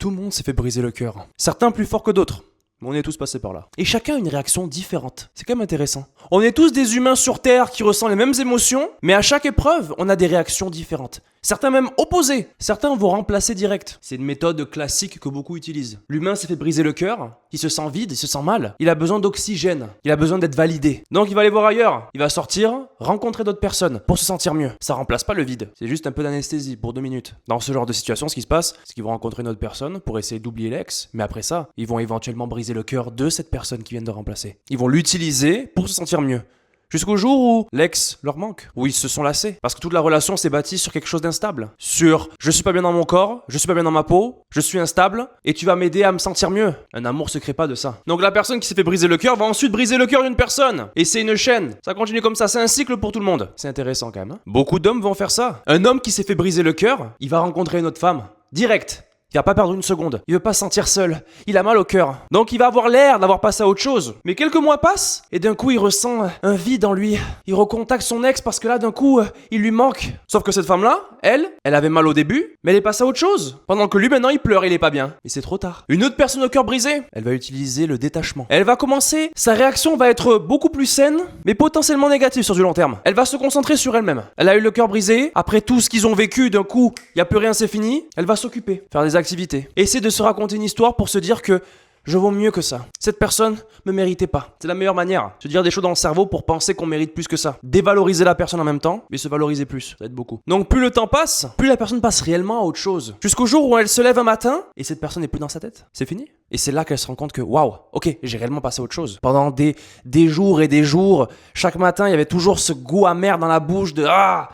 Tout le monde s'est fait briser le cœur. Certains plus forts que d'autres. Mais on est tous passés par là. Et chacun a une réaction différente. C'est quand même intéressant. On est tous des humains sur Terre qui ressentent les mêmes émotions, mais à chaque épreuve, on a des réactions différentes. Certains même opposés. Certains vont remplacer direct. C'est une méthode classique que beaucoup utilisent. L'humain s'est fait briser le cœur, il se sent vide, il se sent mal. Il a besoin d'oxygène, il a besoin d'être validé. Donc il va aller voir ailleurs. Il va sortir, rencontrer d'autres personnes pour se sentir mieux. Ça remplace pas le vide. C'est juste un peu d'anesthésie pour 2 minutes. Dans ce genre de situation, ce qui se passe, c'est qu'ils vont rencontrer une autre personne pour essayer d'oublier l'ex, mais après ça, ils vont éventuellement briser le cœur de cette personne qui vient de remplacer. Ils vont l'utiliser pour se sentir mieux. Jusqu'au jour où l'ex leur manque, où ils se sont lassés. Parce que toute la relation s'est bâtie sur quelque chose d'instable. Sur je suis pas bien dans mon corps, je suis pas bien dans ma peau, je suis instable et tu vas m'aider à me sentir mieux. Un amour se crée pas de ça. Donc la personne qui s'est fait briser le cœur va ensuite briser le cœur d'une personne. Et c'est une chaîne. Ça continue comme ça, c'est un cycle pour tout le monde. C'est intéressant quand même. Hein. Beaucoup d'hommes vont faire ça. Un homme qui s'est fait briser le cœur, il va rencontrer une autre femme. Direct. Il va pas perdre une seconde. Il veut pas se sentir seul. Il a mal au cœur. Donc il va avoir l'air d'avoir passé à autre chose. Mais quelques mois passent et d'un coup il ressent un vide en lui. Il recontacte son ex parce que là d'un coup il lui manque. Sauf que cette femme-là, elle avait mal au début, mais elle est passée à autre chose. Pendant que lui maintenant il pleure, il est pas bien. Et c'est trop tard. Une autre personne au cœur brisé, elle va utiliser le détachement. Elle va commencer, sa réaction va être beaucoup plus saine, mais potentiellement négative sur du long terme. Elle va se concentrer sur elle-même. Elle a eu le cœur brisé. Après tout ce qu'ils ont vécu, d'un coup, il y a plus rien, c'est fini. Elle va s'occuper, faire des activités. Essayer de se raconter une histoire pour se dire que je vaux mieux que ça. Cette personne me méritait pas. C'est la meilleure manière. Se dire des choses dans le cerveau pour penser qu'on mérite plus que ça. Dévaloriser la personne en même temps, mais se valoriser plus. Ça aide beaucoup. Donc plus le temps passe, plus la personne passe réellement à autre chose. Jusqu'au jour où elle se lève un matin et cette personne n'est plus dans sa tête. C'est fini. Et c'est là qu'elle se rend compte que waouh, ok, j'ai réellement passé à autre chose. Pendant des jours et des jours, chaque matin, il y avait toujours ce goût amer dans la bouche de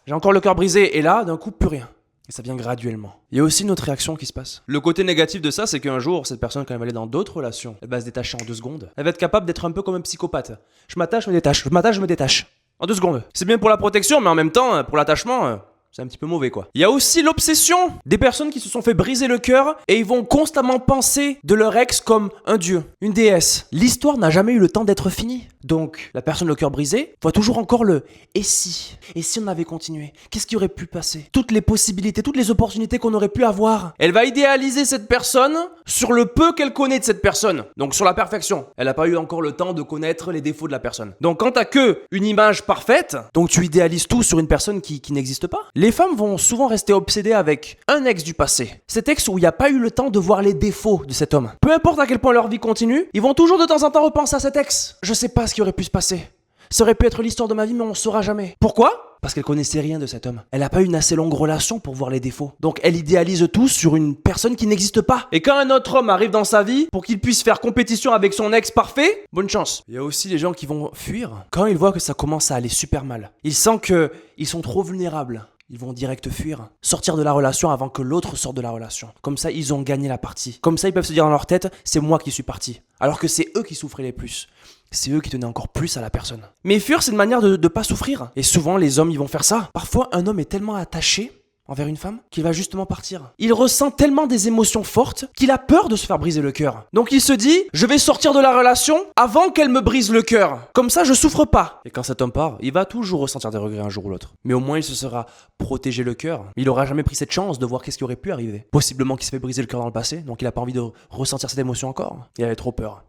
j'ai encore le cœur brisé. Et là, d'un coup, plus rien. Et ça vient graduellement. Il y a aussi une autre réaction qui se passe. Le côté négatif de ça, c'est qu'un jour, cette personne, quand elle va aller dans d'autres relations, elle va se détacher en 2 secondes. Elle va être capable d'être un peu comme un psychopathe. Je m'attache, je me détache. Je m'attache, je me détache. En 2 secondes. C'est bien pour la protection, mais en même temps, pour l'attachement, c'est un petit peu mauvais quoi. Il y a aussi l'obsession des personnes qui se sont fait briser le cœur et ils vont constamment penser de leur ex comme un dieu, une déesse. L'histoire n'a jamais eu le temps d'être finie. Donc la personne le cœur brisé voit toujours encore le « et si on avait continué, qu'est-ce qui aurait pu passer ?» Toutes les possibilités, toutes les opportunités qu'on aurait pu avoir. Elle va idéaliser cette personne sur le peu qu'elle connaît de cette personne. Donc sur la perfection. Elle n'a pas eu encore le temps de connaître les défauts de la personne. Donc quand t'as que une image parfaite, donc tu idéalises tout sur une personne qui n'existe pas. Les femmes vont souvent rester obsédées avec un ex du passé. Cet ex où il n'y a pas eu le temps de voir les défauts de cet homme. Peu importe à quel point leur vie continue, ils vont toujours de temps en temps repenser à cet ex. Je sais pas ce qui aurait pu se passer. Ça aurait pu être l'histoire de ma vie, mais on ne saura jamais. Pourquoi ? Parce qu'elle connaissait rien de cet homme. Elle n'a pas eu une assez longue relation pour voir les défauts. Donc elle idéalise tout sur une personne qui n'existe pas. Et quand un autre homme arrive dans sa vie pour qu'il puisse faire compétition avec son ex parfait, bonne chance. Il y a aussi les gens qui vont fuir quand ils voient que ça commence à aller super mal. Ils sentent qu'ils sont trop vulnérables. Ils vont direct fuir, sortir de la relation avant que l'autre sorte de la relation. Comme ça, ils ont gagné la partie. Comme ça, ils peuvent se dire dans leur tête, c'est moi qui suis parti. Alors que c'est eux qui souffraient les plus. C'est eux qui tenaient encore plus à la personne. Mais fuir, c'est une manière de ne pas souffrir. Et souvent, les hommes, ils vont faire ça. Parfois, un homme est tellement attaché envers une femme qu'il va justement partir. Il ressent tellement des émotions fortes qu'il a peur de se faire briser le cœur. Donc il se dit, je vais sortir de la relation avant qu'elle me brise le cœur. Comme ça, je souffre pas. Et quand cet homme part, il va toujours ressentir des regrets un jour ou l'autre. Mais au moins, il se sera protégé le cœur. Il aura jamais pris cette chance de voir qu'est-ce qui aurait pu arriver. Possiblement qu'il s'est fait briser le cœur dans le passé, donc il a pas envie de ressentir cette émotion encore. Il avait trop peur.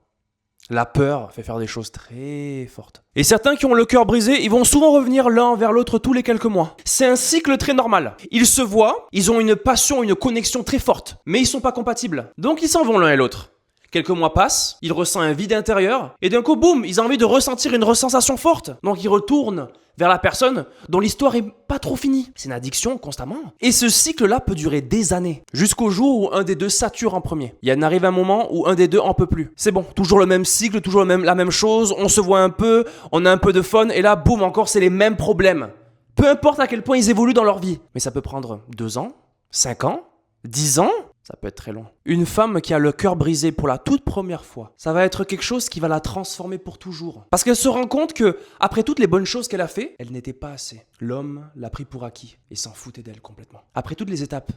La peur fait faire des choses très fortes. Et certains qui ont le cœur brisé, ils vont souvent revenir l'un vers l'autre tous les quelques mois. C'est un cycle très normal. Ils se voient, ils ont une passion, une connexion très forte, mais ils sont pas compatibles. Donc ils s'en vont l'un et l'autre. Quelques mois passent, il ressent un vide intérieur, et d'un coup, boum, ils ont envie de ressentir une sensation forte. Donc ils retournent vers la personne dont l'histoire est pas trop finie. C'est une addiction constamment. Et ce cycle-là peut durer des années, jusqu'au jour où un des deux sature en premier. Il y en arrive un moment où un des deux en peut plus. C'est bon, toujours le même cycle, toujours la même chose, on se voit un peu, on a un peu de fun, et là, boum, encore c'est les mêmes problèmes. Peu importe à quel point ils évoluent dans leur vie. Mais ça peut prendre 2 ans, 5 ans, 10 ans. Ça peut être très long. Une femme qui a le cœur brisé pour la toute première fois, ça va être quelque chose qui va la transformer pour toujours. Parce qu'elle se rend compte que, après toutes les bonnes choses qu'elle a fait, elle n'était pas assez. L'homme l'a pris pour acquis et s'en foutait d'elle complètement. Après toutes les étapes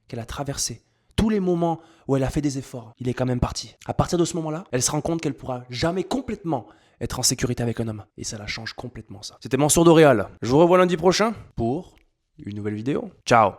qu'elle a traversées, tous les moments où elle a fait des efforts, il est quand même parti. À partir de ce moment-là, elle se rend compte qu'elle pourra jamais complètement être en sécurité avec un homme. Et ça la change complètement ça. C'était Mansour d'Oréal. Je vous revois lundi prochain pour une nouvelle vidéo. Ciao.